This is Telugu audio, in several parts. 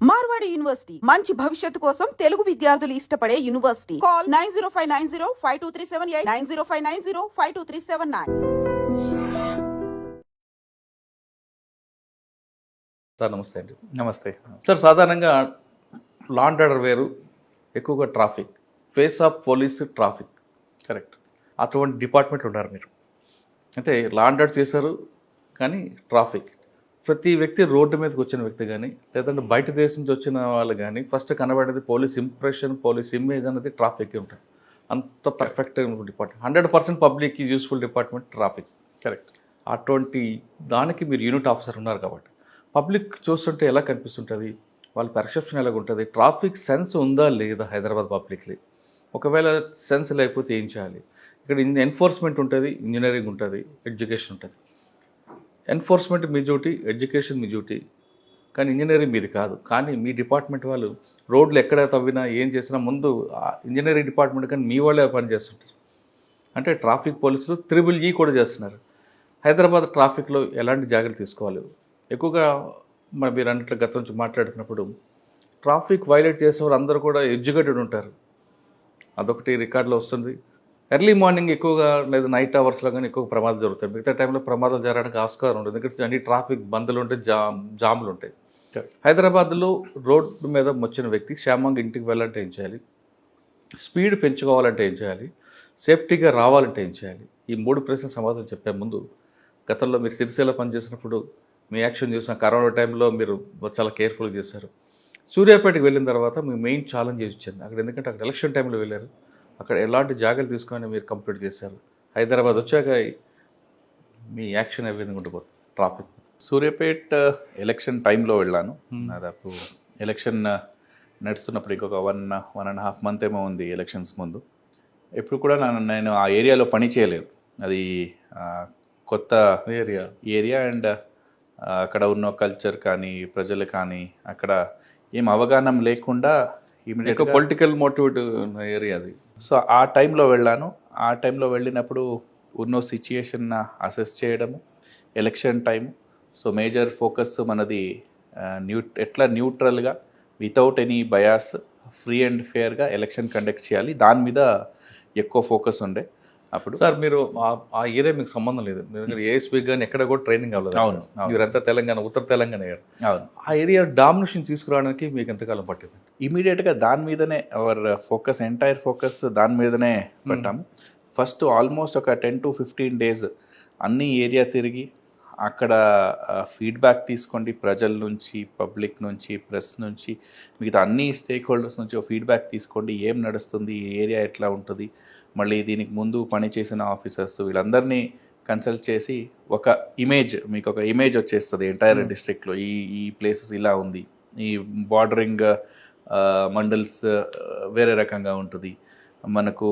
మార్వాడి యూనివర్సిటీ మంచి భవిష్యత్తు కోసం తెలుగు విద్యార్థులు ఇష్టపడే యూనివర్సిటీ. కాల్ 9059052378 9059052379. సార్ నమస్తే అండి. నమస్తే. సార్ సాధారణంగా లా అండ్ ఆర్డర్ వేరు, ఎక్కువగా traffic, face of police traffic, correct. అటువంటి డిపార్ట్మెంట్ ఉన్నారు మీరు. అంటే లా అండ్ ఆర్డర్ చేశారు, కానీ ట్రాఫిక్ ప్రతి వ్యక్తి రోడ్డు మీదకి వచ్చిన వ్యక్తి కానీ లేదంటే బయట దేశం నుంచి వచ్చిన వాళ్ళు కానీ ఫస్ట్ కనబడేది పోలీస్ ఇంప్రెషన్, పోలీస్ ఇమేజ్ అనేది ట్రాఫిక్ ఉంటుంది. అంత perfect department, 100% public useful department traffic. Correct. అటువంటి దానికి మీరు యూనిట్ ఆఫీసర్ ఉన్నారు కాబట్టి పబ్లిక్ చూస్తుంటే ఎలా కనిపిస్తుంటుంది, వాళ్ళ పర్సెప్షన్ ఎలాగ ఉంటుంది, ట్రాఫిక్ సెన్స్ ఉందా లేదా హైదరాబాద్ పబ్లిక్లీ, ఒకవేళ సెన్స్ లేకపోతే ఏం చేయాలి? ఇక్కడ ఎన్ఫోర్స్మెంట్ ఉంటుంది, ఇంజనీరింగ్ ఉంటుంది, ఎడ్యుకేషన్ ఉంటుంది. ఎన్ఫోర్స్మెంట్ మీ డ్యూటీ, ఎడ్యుకేషన్ మీ డ్యూటీ, కానీ ఇంజనీరింగ్ మీది కాదు. కానీ మీ డిపార్ట్మెంట్ వాళ్ళు రోడ్లు ఎక్కడ తవ్వినా ఏం చేసినా ముందు ఇంజనీరింగ్ డిపార్ట్మెంట్ కానీ మీ వాళ్ళే పనిచేస్తుంటారు. అంటే ట్రాఫిక్ పోలీసులు EEE కూడా చేస్తున్నారు. హైదరాబాద్ ట్రాఫిక్లో ఎలాంటి జాగ్రత్తలు తీసుకోవాలి? ఎక్కువగా మీరు అన్నట్లు గత నుంచి మాట్లాడుతున్నప్పుడు ట్రాఫిక్ వైలేట్ చేసేవారు అందరూ కూడా ఎడ్యుకేటెడ్ ఉంటారు, అదొకటి రికార్డులో వస్తుంది. ఎర్లీ మార్నింగ్ ఎక్కువగా లేదా నైట్ అవర్స్లో కానీ ఎక్కువ ప్రమాదాలు జరుగుతాయి. మిగతా టైంలో ప్రమాదాలు జరగడానికి ఆస్కారం ఉంటుంది, ఎందుకంటే అన్ని ట్రాఫిక్ బందులు ఉంటాయి, జాములు ఉంటాయి. హైదరాబాద్లో రోడ్డు మీద వచ్చిన వ్యక్తి క్షేమంగా ఇంటికి వెళ్ళాలంటే ఏం చేయాలి, స్పీడ్ పెంచుకోవాలంటే ఏం చేయాలి, సేఫ్టీగా రావాలంటే ఏం చేయాలి? ఈ 3 ప్రశ్నల సమాధానం చెప్పే ముందు, గతంలో మీరు సిరిసిల్ల పనిచేసినప్పుడు మీ యాక్షన్ చూసిన కరోనా టైంలో మీరు చాలా కేర్ఫుల్గా చేశారు. సూర్యాపేటకి వెళ్ళిన తర్వాత మీ మెయిన్ ఛాలెంజ్ వచ్చింది అక్కడ, ఎందుకంటే అక్కడ ఎలక్షన్ టైంలో వెళ్ళారు, అక్కడ ఎలాంటి జాగ్రత్తలు తీసుకొని మీరు కంప్లీట్ చేశారు? హైదరాబాద్ వచ్చాక మీ యాక్షన్ ఏ విధంగా ఉండిపోతుంది ట్రాఫిక్? సూర్యాపేట్ ఎలక్షన్ టైంలో వెళ్ళాను. దాదాపు ఎలక్షన్ నడుస్తున్నప్పుడు ఇంకొక 1.5 మంత్ ఏమో ఉంది ఎలక్షన్స్ ముందు. ఎప్పుడు కూడా నేను ఆ ఏరియాలో పని చేయలేదు, అది కొత్త ఏరియా అండ్ అక్కడ ఉన్న కల్చర్ కానీ ప్రజలు కానీ అక్కడ ఏం అవగాహన లేకుండా ఇమీడియట్గా పొలిటికల్ మోటివేట్ ఏరియా అది. సో ఆ టైంలో వెళ్ళాను. ఆ టైంలో వెళ్ళినప్పుడు ఉన్న సిచ్యుయేషన్ అసెస్ చేయడము, election time. So major focus మనది ఎట్లా న్యూట్రల్గా without any bias free and ఫేర్గా ఎలక్షన్ కండక్ట్ చేయాలి, దాని మీద ఎక్కువ ఫోకస్ ఉండే. అప్పుడు సార్ మీరు ఆ ఏరియా మీకు సంబంధం లేదు, ఏఎస్పీ కానీ ఎక్కడ కూడా ట్రైనింగ్ అవ్వలేదు. అవును, మీరంతా తెలంగాణ, ఉత్తర తెలంగాణ అయ్యారు. అవును. ఆ ఏరియా డామినేషన్ తీసుకురావడానికి మీకు ఎంతకాలం పట్టింది? ఇమీడియట్గా దాని మీదనే అవర్ ఫోకస్, ఎంటైర్ ఫోకస్ దాని మీదనే పెట్టాము. ఫస్ట్ ఆల్మోస్ట్ ఒక 10 to 15 days అన్ని ఏరియా తిరిగి అక్కడ ఫీడ్బ్యాక్ తీసుకోండి, ప్రజల నుంచి, పబ్లిక్ నుంచి, ప్రెస్ నుంచి, మిగతా అన్ని స్టేక్ హోల్డర్స్ నుంచి ఫీడ్బ్యాక్ తీసుకోండి. ఏం నడుస్తుంది, ఈ ఏరియా ఎట్లా ఉంటుంది, మళ్ళీ దీనికి ముందు పనిచేసిన ఆఫీసర్స్ వీళ్ళందరినీ కన్సల్ట్ చేసి ఒక ఇమేజ్, మీకు ఒక ఇమేజ్ వచ్చేస్తుంది ఎంటైర్ డిస్ట్రిక్ట్లో. ఈ ప్లేసెస్ ఇలా ఉంది, ఈ బార్డరింగ్ మండల్స్ వేరే రకంగా ఉంటుంది, మనకు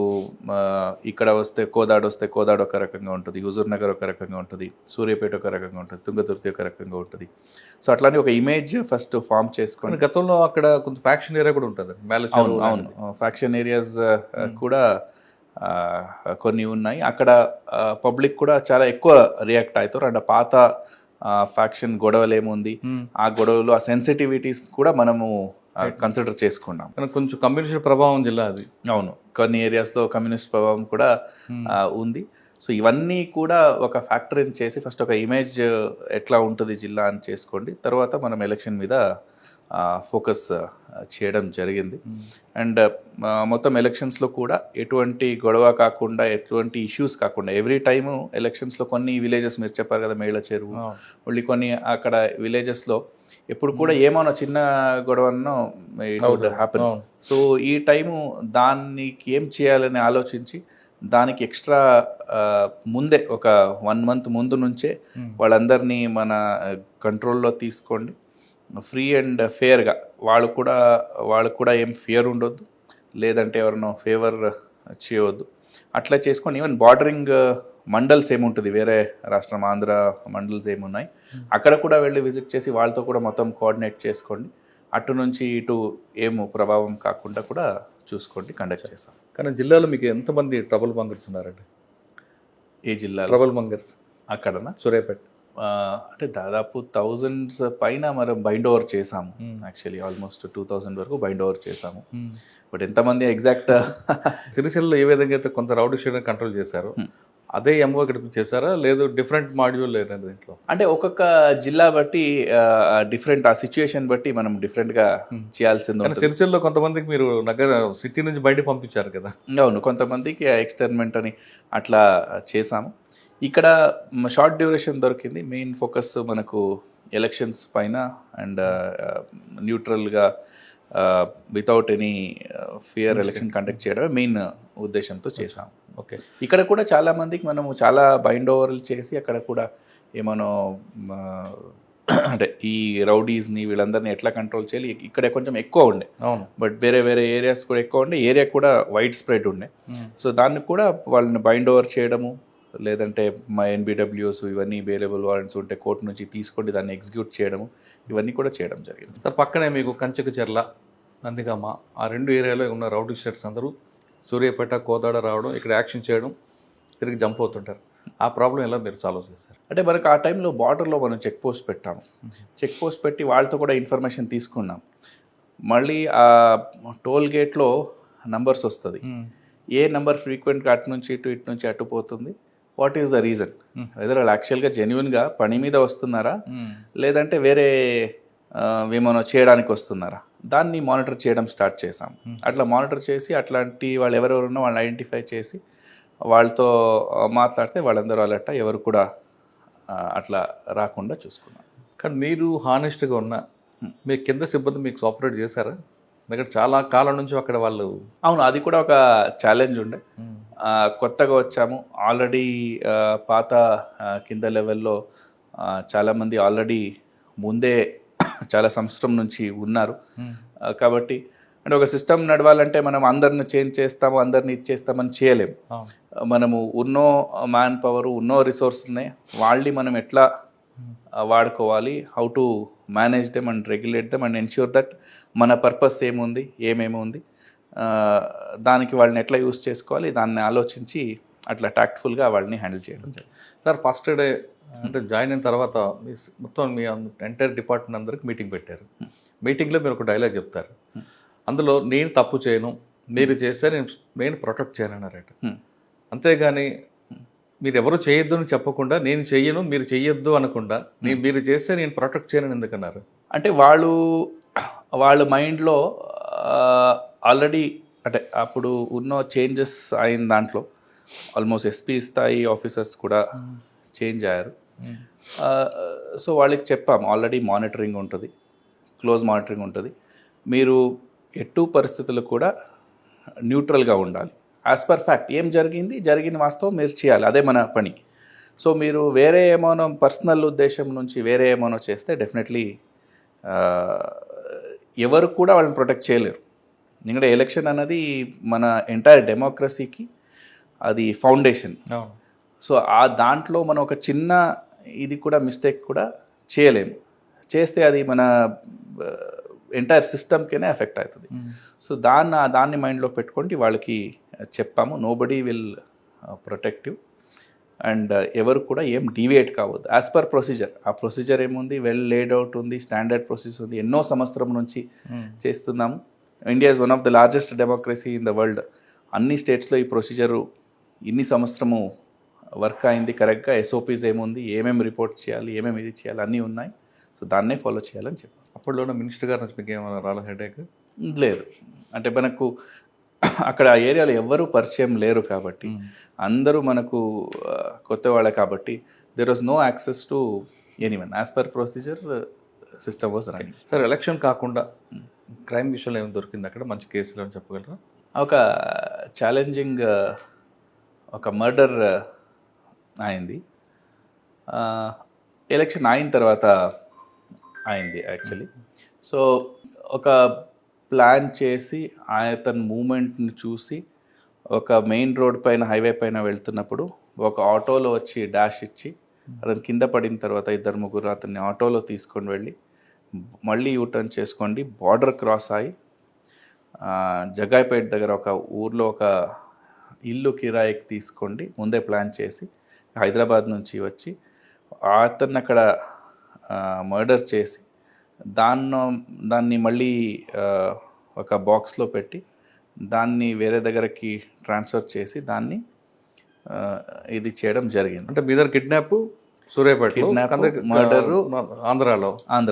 ఇక్కడ వస్తే కోదాడు ఒక రకంగా ఉంటుంది, హుజూర్ నగర్ ఒక రకంగా ఉంటుంది, సూర్యాపేట ఒక రకంగా ఉంటుంది, తుంగతుర్తి ఒక రకంగా ఉంటుంది. సో అట్లానే ఒక ఇమేజ్ ఫస్ట్ ఫామ్ చేసుకొని, గతంలో అక్కడ కొంత ఫ్యాక్షన్ ఏరియా కూడా ఉంటుంది. అవును, ఫ్యాక్షన్ ఏరియాస్ కూడా కొన్ని ఉన్నాయి. అక్కడ పబ్లిక్ కూడా చాలా ఎక్కువ రియాక్ట్ అవుతారు. అండ్ పాత ఫ్యాక్షన్ గొడవలు ఏముంది, ఆ గొడవలు, ఆ సెన్సిటివిటీస్ కూడా మనము కన్సిడర్ చేసుకున్నాం. కొంచెం కమ్యూనిస్ట్ ప్రభావం జిల్లా అది. అవును, కొన్ని ఏరియాస్లో కమ్యూనిస్ట్ ప్రభావం కూడా ఉంది. సో ఇవన్నీ కూడా ఒక ఫ్యాక్టరీని చేసి ఫస్ట్ ఒక ఇమేజ్ ఎట్లా ఉంటుంది జిల్లా అని చేసుకోండి, తర్వాత మనం ఎలక్షన్ మీద ఫోకస్ చేయడం జరిగింది. అండ్ మొత్తం ఎలక్షన్స్లో కూడా ఎటువంటి గొడవ కాకుండా, ఎటువంటి ఇష్యూస్ కాకుండా, ఎవ్రీ టైము ఎలక్షన్స్లో కొన్ని విలేజెస్ మీరు చెప్పారు కదా, మేళ చెరువు, మళ్ళీ కొన్ని అక్కడ విలేజెస్లో ఎప్పుడు కూడా ఏమైనా చిన్న గొడవనో హ్యాపెన్. సో ఈ టైము దానికి ఏం చేయాలని ఆలోచించి దానికి ఎక్స్ట్రా ముందే ఒక 1 month ముందు నుంచే వాళ్ళందరినీ మన కంట్రోల్లో తీసుకోండి, ఫ్రీ అండ్ ఫేర్గా. వాళ్ళకు కూడా ఏం ఫియర్ ఉండొద్దు, లేదంటే ఎవరినో ఫేవర్ చేయవద్దు. అట్లా చేసుకొని ఈవెన్ బార్డరింగ్ మండల్స్ ఏముంటుంది, వేరే రాష్ట్రం ఆంధ్ర మండల్స్ ఏమున్నాయి, అక్కడ కూడా వెళ్ళి విజిట్ చేసి వాళ్ళతో కూడా మొత్తం కోఆర్డినేట్ చేసుకోండి. అటు నుంచి ఇటు ఏమో ప్రభావం కాకుండా కూడా చూసుకోండి, కండక్ట్ చేస్తాం. కానీ జిల్లాలో మీకు ఎంతమంది ట్రబుల్ మంగర్స్ ఉన్నారండి? ఏ జిల్లా ట్రబుల్ మంగర్స్? అక్కడనా? సూర్యాపేట. అంటే దాదాపు థౌజండ్స్ పైన మనం బైండ్ ఓవర్ చేసాము. యాక్చువల్లీ ఆల్మోస్ట్ 2000 వరకు బైండ్ ఓవర్ చేసాము. బట్ ఎంతమంది ఎగ్జాక్ట్ సిరిసిల్లలో ఏ విధంగా అయితే కొంత రౌడీ షీట్ని కంట్రోల్ చేశారు, అదే ఎంఓ ఇక్కడ చేశారా, లేదు డిఫరెంట్ మాడ్యూల్ లేదా దీంట్లో? అంటే ఒక్కొక్క జిల్లా బట్టి డిఫరెంట్, ఆ సిచ్యుయేషన్ బట్టి మనం డిఫరెంట్గా చేయాల్సింది కానీ ఉంటుంది. సిరిసిల్లలో కొంతమందికి మీరు నగర సిటీ నుంచి బయటకు పంపించారు కదా. అవును, కొంతమందికి ఎక్స్పెరిమెంట్ అని అట్లా చేసాము. ఇక్కడ షార్ట్ డ్యూరేషన్ దొరికింది. మెయిన్ ఫోకస్ మనకు ఎలక్షన్స్ పైన అండ్ న్యూట్రల్గా without any fear election conduct చేయడమే మెయిన్ ఉద్దేశంతో చేసాము. ఓకే. ఇక్కడ కూడా చాలా మందికి మనము చాలా బైండ్ ఓవర్లు చేసి అక్కడ కూడా ఏమనో అంటే ఈ రౌడీస్ని వీళ్ళందరినీ ఎట్లా కంట్రోల్ చేయాలి, ఇక్కడ కొంచెం ఎక్కువ ఉండే. అవును. బట్ వేరే వేరే ఏరియాస్ కూడా ఎక్కువ ఉండే, ఏరియా కూడా వైడ్ స్ప్రెడ్ ఉండే. సో దాన్ని కూడా వాళ్ళని బైండ్ ఓవర్ చేయడము, లేదంటే మా ఎన్బిడబ్ల్యూస్ ఇవన్నీ అవైలబుల్ వారెంట్స్ ఉంటే కోర్టు నుంచి తీసుకొని దాన్ని ఎగ్జిక్యూట్ చేయడము, ఇవన్నీ కూడా చేయడం జరిగింది. సార్ పక్కనే మీకు కంచెకచెర్ల, నందిగామ, ఆ రెండు ఏరియాలో ఉన్న రౌడీ షీటర్స్ అందరూ సూర్యాపేట, కోదాడ రావడం, ఇక్కడ యాక్షన్ చేయడం, తిరిగి జంప్ అవుతుంటారు. ఆ ప్రాబ్లం ఎలా మీరు సాల్వ్ చేస్తారు? అంటే మనకు ఆ టైంలో బార్డర్లో మనం చెక్ పోస్ట్ పెట్టాము. చెక్ పోస్ట్ పెట్టి వాళ్ళతో కూడా ఇన్ఫర్మేషన్ తీసుకున్నాం. మళ్ళీ ఆ టోల్ గేట్లో నంబర్స్ వస్తుంది, ఏ నెంబర్ ఫ్రీక్వెంట్గా అటు నుంచి ఇటు నుంచి అటు పోతుంది, what is the reason, whether వాళ్ళు యాక్చువల్గా జెన్యున్గా పని మీద వస్తున్నారా లేదంటే వేరే ఏమైనా చేయడానికి వస్తున్నారా, దాన్ని మానిటర్ చేయడం స్టార్ట్ చేసాం. అట్లా మానిటర్ చేసి అట్లాంటి వాళ్ళు ఎవరెవరున్నా వాళ్ళని ఐడెంటిఫై చేసి వాళ్ళతో మాట్లాడితే వాళ్ళందరూ అలర్ట్, ఎవరు కూడా అట్లా రాకుండా చూసుకున్నాం. కానీ మీరు హానెస్ట్గా ఉన్న మీ కింద సిబ్బంది మీకు కోఆపరేట్ చేశారా? ఎందుకంటే చాలా కాలం నుంచి అక్కడ వాళ్ళు. అవును, అది కూడా ఒక ఛాలెంజ్ ఉండే. కొత్తగా వచ్చాము, ఆల్రెడీ పాత కింద లెవెల్లో చాలామంది ఆల్రెడీ ముందే చాలా సంవత్సరం నుంచి ఉన్నారు. కాబట్టి అంటే ఒక సిస్టమ్ నడవాలంటే మనం అందరిని చేంజ్ చేస్తాము, అందరిని ఇచ్చేస్తామని చేయలేము. మనము ఉన్నో మ్యాన్ పవర్, ఉన్నో రిసోర్స్ని వాళ్ళని మనం ఎట్లా వాడుకోవాలి, how to manage them and regulate them and ensure that మన పర్పస్ ఏముంది, ఏమేమి ఉంది, దానికి వాళ్ళని ఎట్లా యూస్ చేసుకోవాలి, దాన్ని ఆలోచించి అట్లా టాక్ట్ఫుల్గా వాళ్ళని హ్యాండిల్ చేయడం జరిగింది. సార్ ఫస్ట్ డే అంటే జాయిన్ అయిన తర్వాత మొత్తం మీ ఎంటైర్ డిపార్ట్మెంట్ అందరికి మీటింగ్ పెట్టారు. మీటింగ్లో మీరు ఒక డైలాగ్ చెప్తారు, అందులో నేను తప్పు చేయను, మీరు చేస్తే నేను ప్రొటెక్ట్ చేయనన్నారట. అంతేగాని మీరు ఎవరు చేయొద్దు అని చెప్పకుండా నేను చెయ్యను మీరు చెయ్యొద్దు అనకుండా మీరు చేస్తే నేను ప్రొటెక్ట్ చేయను ఎందుకన్నారు? అంటే వాళ్ళ మైండ్లో ఆల్రెడీ అంటే అప్పుడు ఉన్న చేంజెస్ అయిన దాంట్లో ఆల్మోస్ట్ ఎస్పీ స్థాయి ఆఫీసర్స్ కూడా చేంజ్ అయ్యారు. సో వాళ్ళకి చెప్పాము, ఆల్రెడీ మానిటరింగ్ ఉంటుంది, క్లోజ్ మానిటరింగ్ ఉంటుంది, మీరు ఎటు పరిస్థితులు కూడా న్యూట్రల్గా ఉండాలి. యాజ్ పర్ ఫ్యాక్ట్ ఏం జరిగిన వాస్తవం మీరు చేయాలి, అదే మన పని. సో మీరు వేరే ఏమోనో పర్సనల్ ఉద్దేశం నుంచి వేరే ఏమోనో చేస్తే డెఫినెట్లీ ఎవరు కూడా వాళ్ళని ప్రొటెక్ట్ చేయలేరు. ఎందుకంటే ఎలక్షన్ అన్నది మన ఎంటైర్ డెమోక్రసీకి అది ఫౌండేషన్. సో ఆ దాంట్లో మనం ఒక చిన్న ఇది కూడా మిస్టేక్ కూడా చేయలేము, చేస్తే అది మన ఎంటైర్ సిస్టమ్కేనే ఎఫెక్ట్ అవుతుంది. సో దాన్ని మైండ్లో పెట్టుకుంటే వాళ్ళకి చెప్పాము, నోబడీ విల్ ప్రొటెక్టివ్ అండ్ ఎవరు కూడా ఏం డీవియేట్ కావద్దు యాజ్ పర్ ప్రొసీజర్. ఆ ప్రొసీజర్ ఏముంది, వెల్ లేడ్ అవుట్ ఉంది, స్టాండర్డ్ ప్రొసీజర్ ఉంది, ఎన్నో సంవత్సరం నుంచి చేస్తున్నాము. India is one of the largest democracy in the world. అన్ని స్టేట్స్లో ఈ ప్రొసీజరు ఇన్ని సంవత్సరము వర్క్ అయింది కరెక్ట్గా. ఎస్ఓపీస్ ఏముంది, ఏమేమి రిపోర్ట్ చేయాలి, ఏమేమి ఇది చేయాలి అన్నీ ఉన్నాయి. సో దాన్నే ఫాలో చేయాలని చెప్పాను. అప్పట్లోనే మినిస్టర్ గారు మీకు ఏమైనా రాళ్ళ హెడేక్ లేదు, అంటే మనకు అక్కడ ఆ ఏరియాలో ఎవ్వరూ పరిచయం లేరు కాబట్టి, అందరూ మనకు కొత్త వాళ్ళే కాబట్టి there was no access to anyone. As per procedure system was running. Sir election కాకుండా క్రైమ్ విషయంలో ఏమి దొరికింది అక్కడ మంచి కేసులు అని చెప్పగలరా? ఒక ఛాలెంజింగ్ ఒక మర్డర్ అయింది, ఎలక్షన్ అయిన తర్వాత అయింది యాక్చువల్లీ. సో ఒక ప్లాన్ చేసి అతని మూమెంట్ని చూసి ఒక మెయిన్ రోడ్ పైన హైవే పైన వెళ్తున్నప్పుడు ఒక ఆటోలో వచ్చి డాష్ ఇచ్చి అతను కింద పడిన తర్వాత 2-3 అతన్ని ఆటోలో తీసుకొని వెళ్ళి మళ్ళీ యూటర్న్ చేసుకోండి, బార్డర్ క్రాస్ అయ్యి జగాయిపేట దగ్గర ఒక ఊర్లో ఒక ఇల్లు కిరాయికి తీసుకోండి ముందే ప్లాన్ చేసి హైదరాబాద్ నుంచి వచ్చి అతన్ని అక్కడ మర్డర్ చేసి దాన్ని మళ్ళీ ఒక బాక్స్లో పెట్టి దాన్ని వేరే దగ్గరకి ట్రాన్స్ఫర్ చేసి దాన్ని ఇది చేయడం జరిగింది. అంటే మీ దగ్గర కిడ్నాప్ సూర్యాపేట, మర్డరు ఆంధ్రాలో అండ్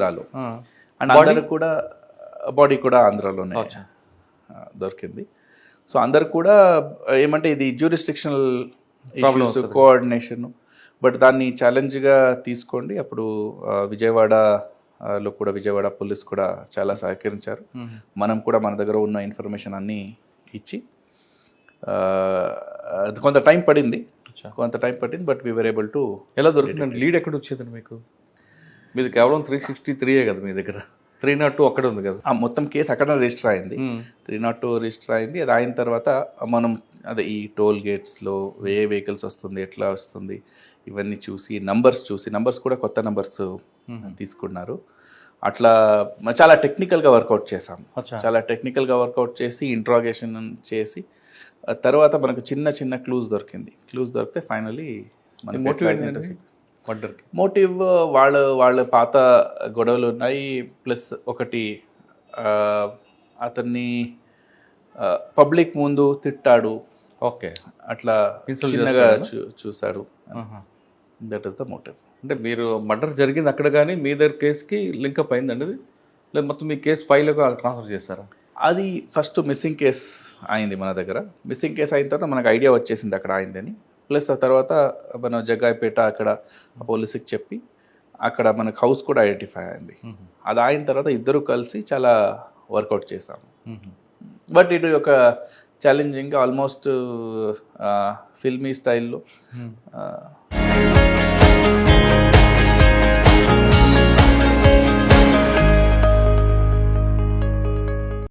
అందరు కూడా బాడీ కూడా ఆంధ్రాలోనే దొరికింది. సో అందరు కూడా ఏమంటే ఇది జ్యూరిస్డిక్షనల్ ఇష్యూస్, కోఆర్డినేషన్, బట్ దాన్ని ఛాలెంజ్గా తీసుకోండి. అప్పుడు విజయవాడలో కూడా విజయవాడ పోలీస్ కూడా చాలా సహకరించారు. మనం కూడా మన దగ్గర ఉన్న ఇన్ఫర్మేషన్ అన్నీ ఇచ్చి కొంత టైం పడింది but we were able to. ఎలా దొరికిందండి? లీడ్ ఎక్కడ వచ్చేదండి మీకు? మీది కేవలం 363 కదా మీ దగ్గర, 302 అక్కడ ఉంది కదా. మొత్తం కేసు అక్కడ రిజిస్టర్ అయింది, 302 రిజిస్టర్ అయింది. అది అయిన తర్వాత మనం ఈ టోల్ గేట్స్లో ఏ వెహికల్స్ వస్తుంది, ఎట్లా వస్తుంది, ఇవన్నీ చూసి నంబర్స్ కూడా కొత్త నంబర్స్ తీసుకున్నారు. అట్లా చాలా టెక్నికల్గా వర్కౌట్ చేసి ఇంట్రాగేషన్ చేసి తర్వాత మనకు చిన్న క్లూస్ దొరికితే ఫైనలీ మోటివ్ వాళ్ళ పాత గొడవలు ఉన్నాయి. ప్లస్ ఒకటి అతన్ని పబ్లిక్ ముందు తిట్టాడు, ఓకే, అట్లా చిన్నగా చూశాడు. That is the motive. అంటే మీరు మర్డర్ జరిగింది అక్కడ, కానీ మీ దగ్గర కేసుకి లింకప్ అయిందండి అది? లేదు మొత్తం మీ కేసు ఫైల్కి ట్రాన్స్ఫర్ చేస్తారా? అది ఫస్ట్ మిస్సింగ్ కేస్ అయింది మన దగ్గర. మిస్సింగ్ కేసు అయిన తర్వాత మనకు ఐడియా వచ్చేసింది అక్కడ అయిందని. ప్లస్ ఆ తర్వాత మన జగ్గాయపేట అక్కడ పోలీసుకి చెప్పి అక్కడ మనకు హౌస్ కూడా ఐడెంటిఫై అయింది. అది అయిన తర్వాత ఇద్దరు కలిసి చాలా వర్కౌట్ చేశాము. బట్ ఇటు ఒక ఛాలెంజింగ్, ఆల్మోస్ట్ ఫిల్మీ స్టైల్లో